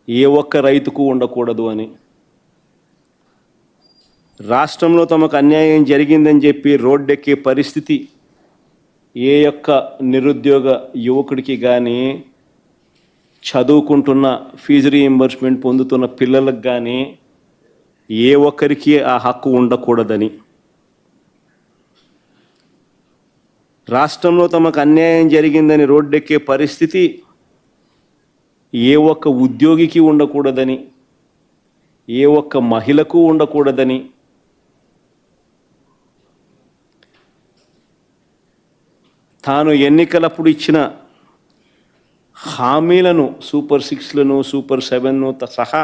ఏ ఒక్క రైతుకు ఉండకూడదు అని, రాష్ట్రంలో తమకు అన్యాయం జరిగిందని చెప్పి రోడ్డెక్కే పరిస్థితి ఏ యొక్క నిరుద్యోగ యువకుడికి కానీ, చదువుకుంటున్న ఫీజు రీయింబర్స్మెంట్ పొందుతున్న పిల్లలకు కానీ ఏ ఒక్కరికి ఆ హక్కు ఉండకూడదని, రాష్ట్రంలో తమకు అన్యాయం జరిగిందని రోడ్డెక్కే పరిస్థితి ఏ ఒక్క ఉద్యోగికి ఉండకూడదని, ఏ ఒక్క మహిళకు ఉండకూడదని, తాను ఎన్నికలప్పుడు ఇచ్చిన హామీలను, సూపర్ 6లను, సూపర్ 7ను సహా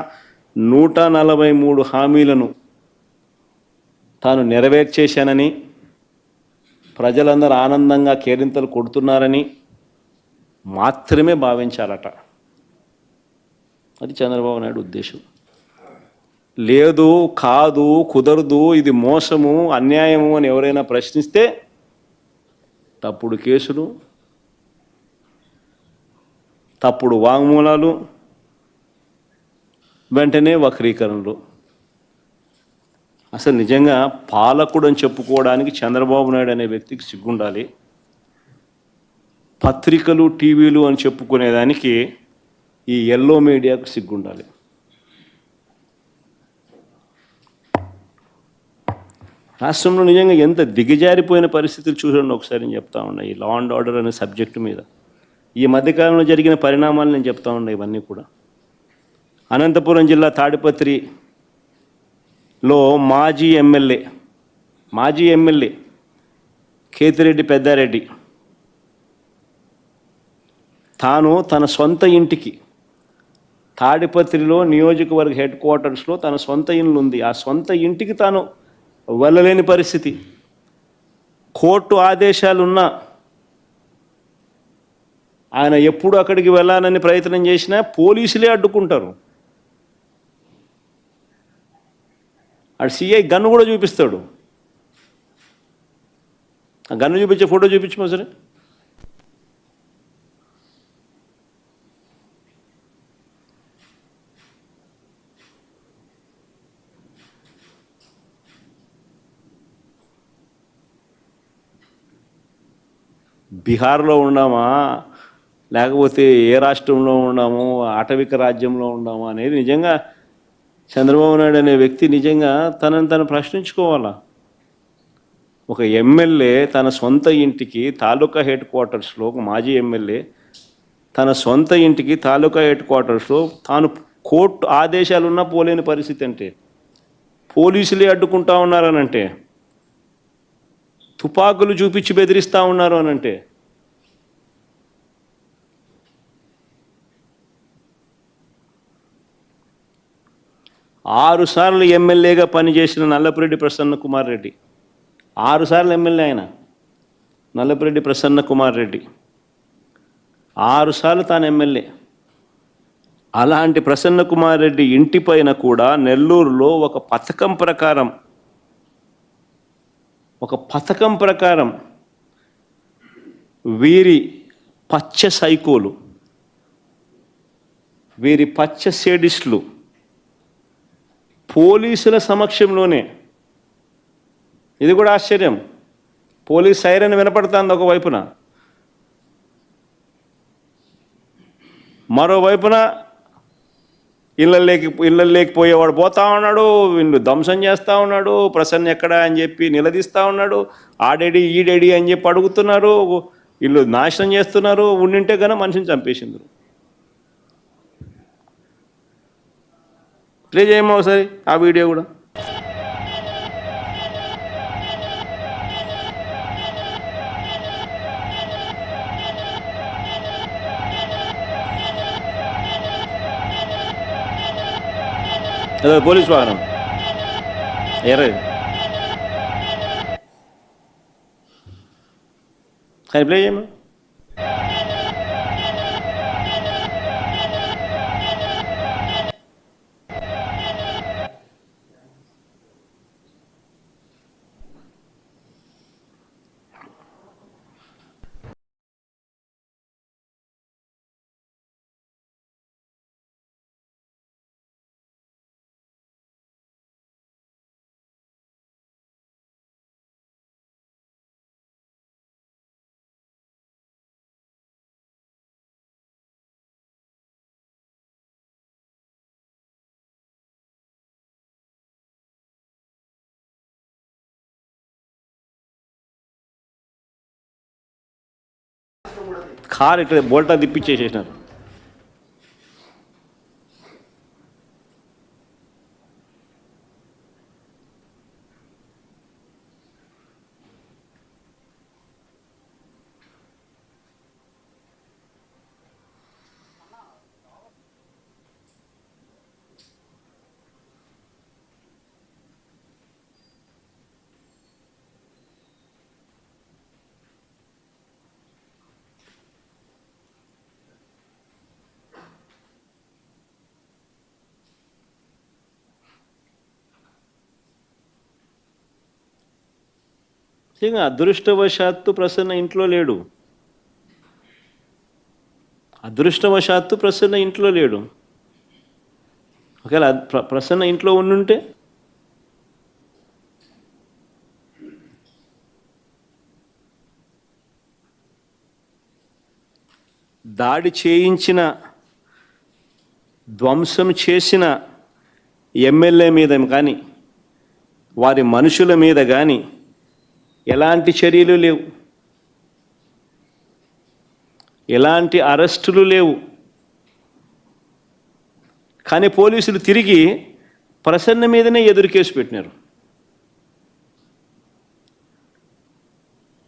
143 హామీలను తాను నెరవేర్చేశానని, ప్రజలందరూ ఆనందంగా కేరింతలు కొడుతున్నారని మాత్రమే భావించాలట. అది చంద్రబాబు నాయుడు ఉద్దేశం. లేదు, కాదు, కుదరదు, ఇది మోసము, అన్యాయము అని ఎవరైనా ప్రశ్నిస్తే తప్పుడు కేసులు, తప్పుడు వాంగ్మూలాలు, వెంటనే వక్రీకరణలు. అసలు నిజంగా పాలకుడు అని చెప్పుకోవడానికి చంద్రబాబు నాయుడు అనే వ్యక్తికి సిగ్గుండాలి. పత్రికలు, టీవీలు అని చెప్పుకునేదానికి ఈ ఎల్లో మీడియాకు సిగ్గుండాలి. రాష్ట్రంలో నిజంగా ఎంత దిగజారిపోయిన పరిస్థితులు చూడండి ఒకసారి. నేను చెప్తా ఉన్నా ఈ లా అండ్ ఆర్డర్ అనే సబ్జెక్టు మీద ఈ మధ్యకాలంలో జరిగిన పరిణామాలు నేను చెప్తా ఉన్నా. ఇవన్నీ కూడా అనంతపురం జిల్లా తాడిపత్రిలో మాజీ ఎమ్మెల్యే కేతిరెడ్డి పెద్దారెడ్డి తాను తన సొంత ఇంటికి, తాడిపత్రిలో నియోజకవర్గ హెడ్ క్వార్టర్స్లో తన సొంత ఇల్లు ఉంది, ఆ సొంత ఇంటికి తాను వెళ్ళలేని పరిస్థితి. కోర్టు ఆదేశాలున్నా ఆయన ఎప్పుడు అక్కడికి వెళ్ళాలని ప్రయత్నం చేసినా పోలీసులే అడ్డుకుంటారు. అటు సిఐ గన్ను కూడా చూపిస్తాడు. ఆ గన్ను చూపించే ఫోటో చూపించమో సరే. బీహార్లో ఉన్నామా, లేకపోతే ఏ రాష్ట్రంలో ఉన్నాము, ఆటవిక రాజ్యంలో ఉన్నామా అనేది నిజంగా చంద్రబాబు నాయుడు అనే వ్యక్తి నిజంగా తనను ప్రశ్నించుకోవాలా. ఒక ఎమ్మెల్యే తన సొంత ఇంటికి తాలూకా హెడ్ క్వార్టర్స్లో, ఒక మాజీ ఎమ్మెల్యే తన సొంత ఇంటికి తాలూకా హెడ్ క్వార్టర్స్లో తాను కోర్టు ఆదేశాలున్నా పోలేని పరిస్థితి అంటే, పోలీసులే అడ్డుకుంటా ఉన్నారనంటే, తుపాకులు చూపించి బెదిరిస్తూ ఉన్నారు అనంటే, ఆరుసార్లు ఎమ్మెల్యేగా పనిచేసిన నల్లపురెడ్డి ప్రసన్న కుమార్ రెడ్డి, 6 సార్లు ఎమ్మెల్యే ఆయన నల్లపురెడ్డి ప్రసన్న కుమార్ రెడ్డి, 6 సార్లు తాను ఎమ్మెల్యే. అలాంటి ప్రసన్న కుమార్ రెడ్డి ఇంటిపైన కూడా నెల్లూరులో ఒక పథకం ప్రకారం వీరి పచ్చ సైకోలు, వీరి పచ్చ సేడిస్టులు పోలీసుల సమక్షంలోనే, ఇది కూడా ఆశ్చర్యం, పోలీస్ సైరన్ వినపడుతుంది ఒకవైపున, మరోవైపున ఇళ్ళల్లోకి పోయేవాడు పోతా ఉన్నాడు, వీళ్ళు ధ్వంసం చేస్తూ ఉన్నాడు, ప్రసన్న ఎక్కడా అని చెప్పి నిలదీస్తూ ఉన్నాడు, ఆడేడి ఈడేడి అని చెప్పి అడుగుతున్నారు, వీళ్ళు నాశనం చేస్తున్నారు, ఉండింటే కన్నా మనిషిని చంపేసిండ్రు. ప్లే చేయమో ఒకసారి ఆ వీడియో కూడా. అదే పోలీస్ వాహనం ఎర్రది, కానీ ప్లే చేయమో. కారు ఇట్లా బోల్టా తిప్పిచ్చేసేసినారు. నిజంగా అదృష్టవశాత్తు ప్రసన్న ఇంట్లో లేడు. అదృష్టవశాత్తు ప్రసన్న ఇంట్లో లేడు. ఒకవేళ ప్రసన్న ఇంట్లో ఉండుంటే దాడి చేయించిన, ధ్వంసం చేసిన ఎమ్మెల్యే మీద కానీ వారి మనుషుల మీద కానీ ఎలాంటి చర్యలు లేవు, ఎలాంటి అరెస్టులు లేవు. కానీ పోలీసులు తిరిగి ప్రసన్న మీదనే ఎదురు కేసు పెట్టినారు.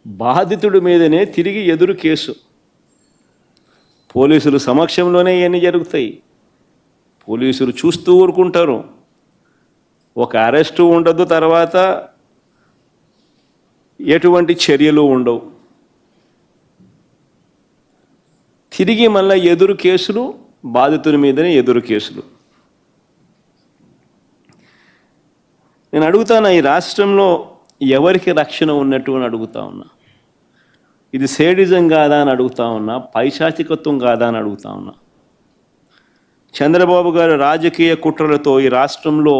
బాధితుడి మీదనే తిరిగి ఎదురు కేసు. పోలీసులు సమక్షంలోనే ఇవన్నీ జరుగుతాయి. పోలీసులు చూస్తూ ఊరుకుంటారు. ఒక అరెస్టు ఉండదు, తర్వాత ఎటువంటి చర్యలు ఉండవు. తిరిగి మళ్ళీ ఎదురు కేసులు, బాధితుని మీదనే ఎదురు కేసులు. నేను అడుగుతాను, ఈ రాష్ట్రంలో ఎవరికి రక్షణ ఉన్నట్టు అని అడుగుతా ఉన్నా. ఇది సేడిజం కాదా అని అడుగుతా ఉన్నా, పైశాచికత్వం కాదా అని అడుగుతా ఉన్నా. చంద్రబాబు గారు రాజకీయ కుట్రలతో ఈ రాష్ట్రంలో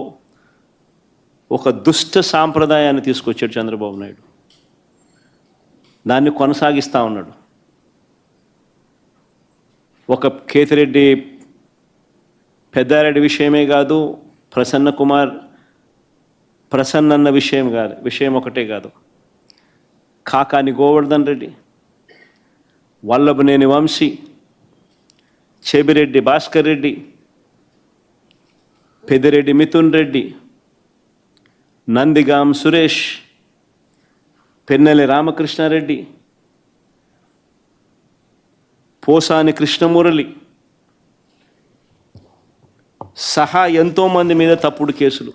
ఒక దుష్ట సాంప్రదాయాన్ని తీసుకొచ్చాడు చంద్రబాబు నాయుడు. దాన్ని కొనసాగిస్తూ ఉన్నాడు. ఒక కేతిరెడ్డి పెద్దారెడ్డి విషయమే కాదు, ప్రసన్న అన్న విషయం ఒకటే కాదు, కాకాని గోవర్ధన్ రెడ్డి, వల్లభనేని వంశీ, చెబిరెడ్డి భాస్కర్ రెడ్డి, పెద్దిరెడ్డి మిథున్ రెడ్డి, నందిగాం సురేష్, పెన్నెల రామకృష్ణారెడ్డి, పోసాని కృష్ణమురళి సహా ఎంతోమంది మీద తప్పుడు కేసులు.